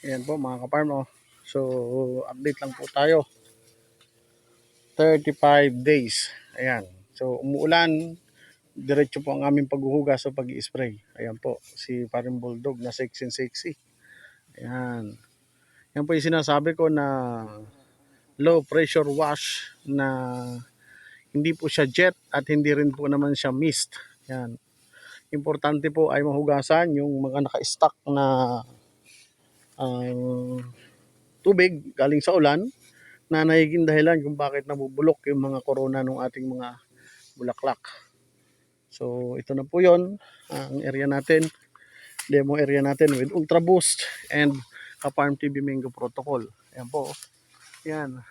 Ayan po mga kaparm. Oh. So, update lang po tayo. 35 days. Ayan. So, umuulan. Diretso po ang aming paghuhugas o pag-i-spray. Ayan po. Si Paring Bulldog na sexy and sexy. Ayan. Yan po yung sinasabi ko na low pressure wash na hindi po siya jet at hindi rin po naman siya mist. Ayan. Importante po ay mahugasan yung mga naka-stock na tubig galing sa ulan na nagiging dahilan kung bakit nabubulok yung mga corona ng ating mga bulaklak. So ito na po yon ang area natin, demo area natin with Ultra Boost and Ka-Farm TV Mango Protocol. Ayan po. Yan.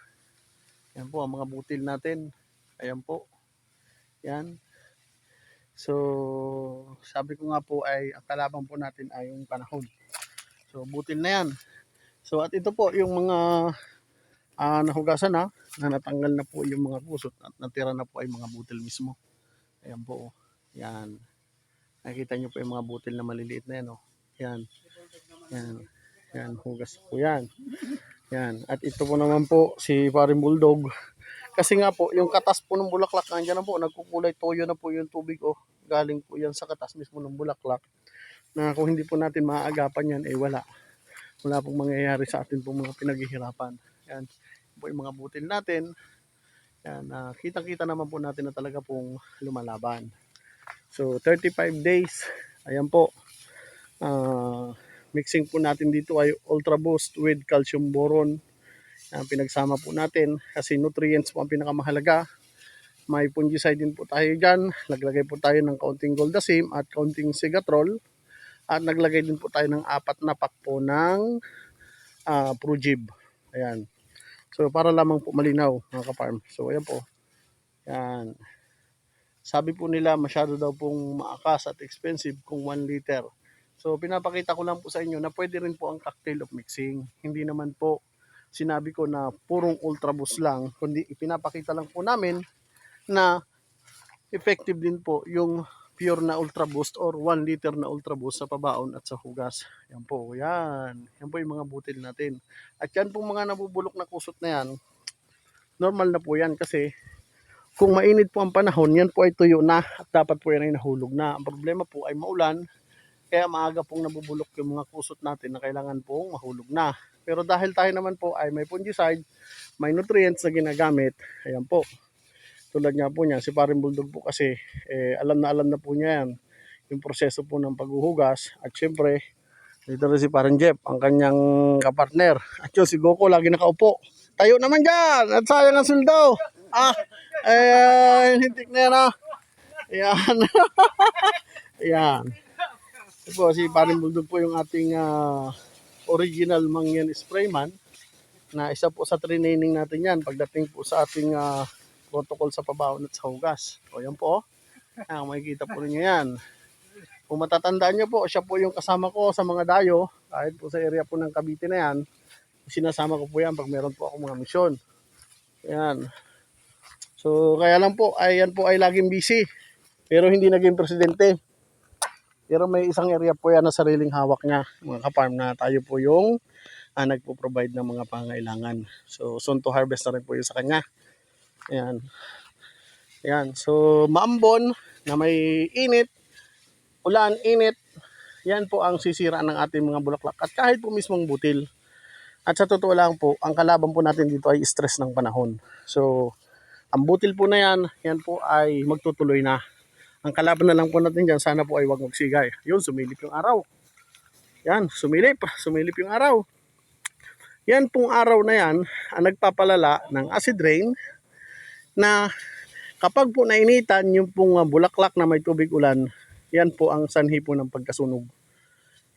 Yan po ang mga butil natin. Ayan po. Yan. So sabi ko nga po ay ang kalaban po natin ay yung panahon. So butil na yan. So at ito po yung mga nahugasan na natanggal na po yung mga kusot at natira na po ay mga butil mismo. Ayan po. Yan. Nakikita nyo po yung mga butil na maliliit na yan. Oh. Yan. Yan. Yan. Hugas po yan. Yan. At ito po naman po si Paring Bulldog. Kasi nga po yung katas po ng bulaklak nandiyan na po. Nagkukulay toyo na po yung tubig. Oh. Galing po yan sa katas mismo ng bulaklak. Na kung hindi po natin maaagapan yan, eh wala. Wala pong mangyayari sa atin pong mga pinaghihirapan. Yan po yung mga butil natin. Yan, kitang-kita naman po natin na talaga pong lumalaban. So 35 days. Ayan po. Mixing po natin dito ay Ultra Boost with calcium boron. Pinagsama po natin kasi nutrients po ang pinakamahalaga. May fungicide din po tayo dyan. Naglagay po tayo ng kaunting Goldasim at kaunting Segatrol. At naglagay din po tayo ng 4 na pack po ng Progib. Ayan. So para lamang po malinaw mga ka-farm. So ayan po. Yan. Sabi po nila masyado daw pong maakas at expensive kung 1 liter. So pinapakita ko lang po sa inyo na pwede rin po ang cocktail of mixing. Hindi naman po sinabi ko na purong Ultra Boost lang. Kundi ipinapakita lang po namin na effective din po yung pure na Ultra Boost or 1 liter na Ultra Boost sa pabaon at sa hugas. Yan po, yan. Yan po yung mga butil natin. At yan pong mga nabubulok na kusot na yan, normal na po yan kasi kung mainit po ang panahon, yan po ay tuyo na at dapat po yan ay nahulog na. Ang problema po ay maulan, kaya maaga pong nabubulok yung mga kusot natin na kailangan pong mahulog na. Pero dahil tayo naman po ay may fungicide, may nutrients na ginagamit, ayan po. Tulad nga po niya, si Paring Bulldog po kasi alam na po niya yan yung proseso po ng paghuhugas. At syempre, dito rin si Paring Jeff, ang kanyang kapartner. At yun, si Goku lagi nakaupo. Tayo naman dyan! At sayang ang suldo! Hintik na yan Ayan. Ayan. Ito po, si Paring Bulldog po yung ating original mangyan sprayman na isa po sa training natin yan pagdating po sa ating protocol sa pabaon at sa hugas. O yan po. Makikita po ninyo yan. Kung matatandaan nyo po, siya po yung kasama ko sa mga dayo kahit po sa area po ng Cavite na yan. Sinasama ko po yan pag meron po ako mga misyon. Ayan. So kaya lang po, yan po ay laging busy. Pero hindi naging presidente. Pero may isang area po yan na sariling hawak niya, mga ka-farm, na tayo po yung nagpo-provide ng mga pangailangan. So soon to harvest na rin po yun sa kanya. Ayan. Ayan. So maambon na may init, ulan, init, yan po ang sisira ng ating mga bulaklak. At kahit po mismong butil. At sa totoo lang po, ang kalaban po natin dito ay stress ng panahon. So ang butil po na yan, yan po ay magtutuloy na. Ang kalaban na lang po natin dyan, sana po ay wag magsigay. Yun, sumilip yung araw. Yan, sumilip yung araw. Yan pong araw na yan, ang nagpapalala ng acid rain na kapag po nainitan yung pong bulaklak na may tubig ulan, yan po ang sanhi po ng pagkasunog.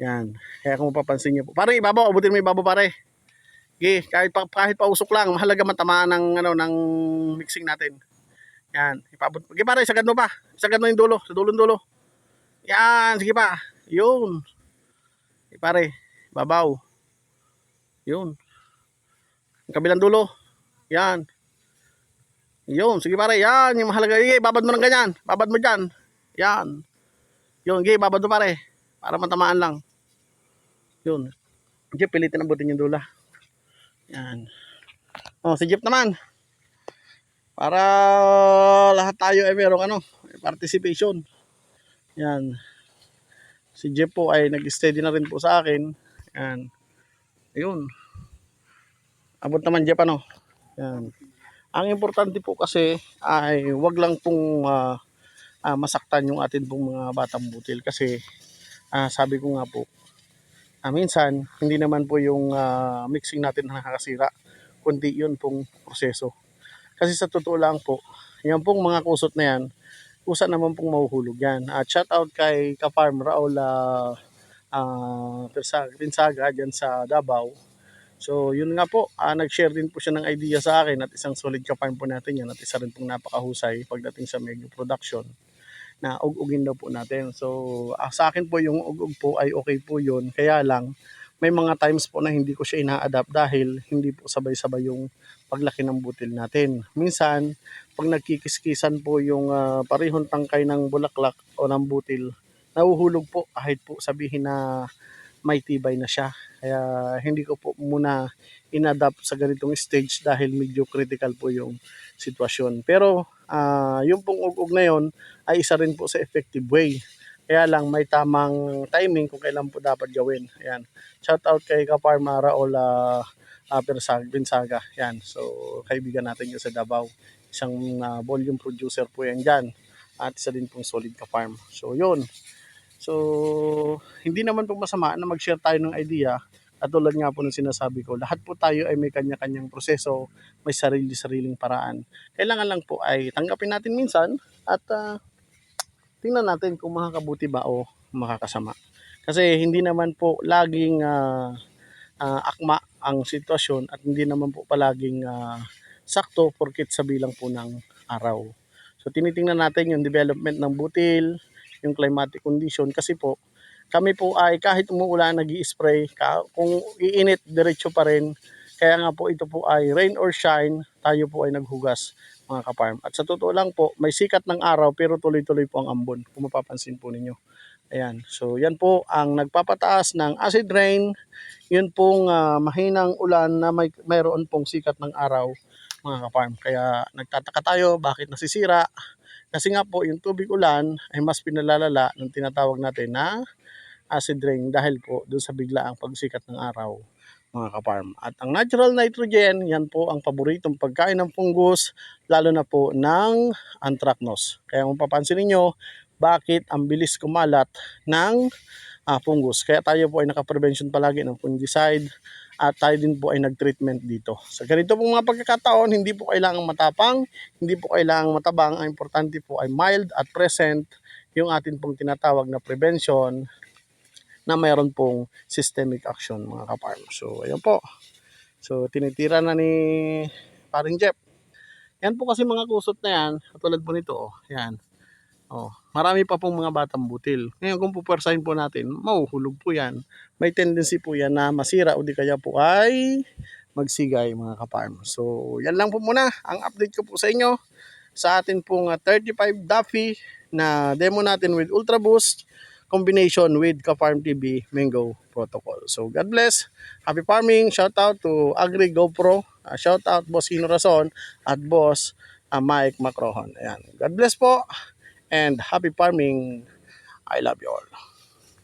Yan, kaya kung mapapansin nyo po. Parang ibabaw, abutin mo ibabaw pare. Okay, kahit pa usok lang, mahalaga matamaan ng mixing natin. Yan, ipabot. Sige pare, isagad mo pa. Isagad mo yung dulo, sa dulo. Yan, sige pa. Yun. Pare, babaw. Yun. Ang kabilang dulo. Yan. Yun, sige pare, yan, yung mahalaga. Sige, babad mo ng ganyan. Babad mo dyan. Yan. Yun, sige, babad mo pare. Para matamaan lang. Yun. Jeep, pilitin abutin yung dula. Yan. Oh, si Jeep naman. Para lahat tayo ay merong participation. Yan. Si Jeff po ay nag-steady na rin po sa akin. Yan. Ayun. Abot naman Jeff Yan. Ang importante po kasi ay wag lang pong masaktan yung atin pong mga batang butil kasi sabi ko nga po, minsan hindi naman po yung mixing natin nakakasira, kundi yun pong proseso. Kasi sa totoo lang po, yan pong mga kusot na yan, kusa naman pong mahuhulog yan. At shout out kay Ka-Farm Raul Pinsaga dyan sa Davao. So yun nga po, nag-share din po siya ng idea sa akin at isang solid ka-farm po natin yan at isa rin pong napakahusay pagdating sa medyo production na ug-ugin daw po natin. So sa akin po yung ug-ug po ay okay po yun. Kaya lang may mga times po na hindi ko siya ina-adapt dahil hindi po sabay-sabay yung paglaki ng butil natin. Minsan, pag nagkikiskisan po yung parehong tangkay ng bulaklak o ng butil, nahuhulog po kahit po sabihin na may tibay na siya. Kaya hindi ko po muna inadapt sa ganitong stage dahil medyo critical po yung sitwasyon. Pero yung pong ug-ug na yon ay isa rin po sa effective way. Kaya lang may tamang timing kung kailan po dapat gawin. Ayan. Shout out kay Ka-Farm Raul Pinsaga. Yan. So kaibigan natin yung sa Davao. Isang volume producer po yan dyan. At isa din pong solid Ka-Farm. So yun. So, hindi naman po masama na mag-share tayo ng idea. At tulad nga po ng sinasabi ko, lahat po tayo ay may kanya-kanyang proseso, may sarili-sariling paraan. Kailangan lang po ay tanggapin natin minsan at tingnan natin kung makakabuti ba o makakasama. Kasi hindi naman po laging akma ang sitwasyon at hindi naman po palaging sakto porkit sa bilang po ng araw. So tinitingnan natin yung development ng butil, yung climatic condition kasi po kami po ay kahit umuulan nag-i-spray, kung iinit diretso pa rin. Kaya nga po ito po ay rain or shine, tayo po ay naghugas mga ka-farm. At sa totoo lang po, may sikat ng araw pero tuloy-tuloy po ang ambon kung mapapansin po ninyo. Ayan, so yan po ang nagpapataas ng acid rain, yun pong mahinang ulan na mayroon pong sikat ng araw mga ka-farm. Kaya nagtataka tayo bakit nasisira. Kasi nga po yung tubig ulan ay mas pinalalala ng tinatawag natin na acid rain dahil po doon sa biglaang pagsikat ng araw mga ka-farm. At ang natural nitrogen, yan po ang paboritong pagkain ng fungus, lalo na po ng anthracnose. Kaya kung papansin niyo, bakit ang bilis kumalat ng fungus. Kaya tayo po ay naka-prevention palagi ng fungicide at tayo din po ay nag-treatment dito. Sa ganito pong mga pagkakataon, hindi po kailangang matapang, hindi po kailangang matabang. Ang importante po ay mild at present yung atin pong tinatawag na prevention na mayroon pong systemic action mga ka-farm. So, ayan po. So, tinitira na ni paring Jeff. Yan po kasi mga kusot na yan, katulad po nito, yan. Oh, marami pa pong mga batang butil. Ngayon kung pupwersahin po natin, mahuhulog po yan. May tendency po yan na masira o di kaya po ay magsigay mga ka-farm. So, yan lang po muna ang update ko po sa inyo sa atin pong 35 Duffy na demo natin with Ultra Boost combination with Ka-Farm TV Mango Protocol. So, God bless. Happy farming. Shout out to Agri GoPro. Shout out Boss Hino Rason at Boss Mike Macrohon. Ayan. God bless po and happy farming. I love you all.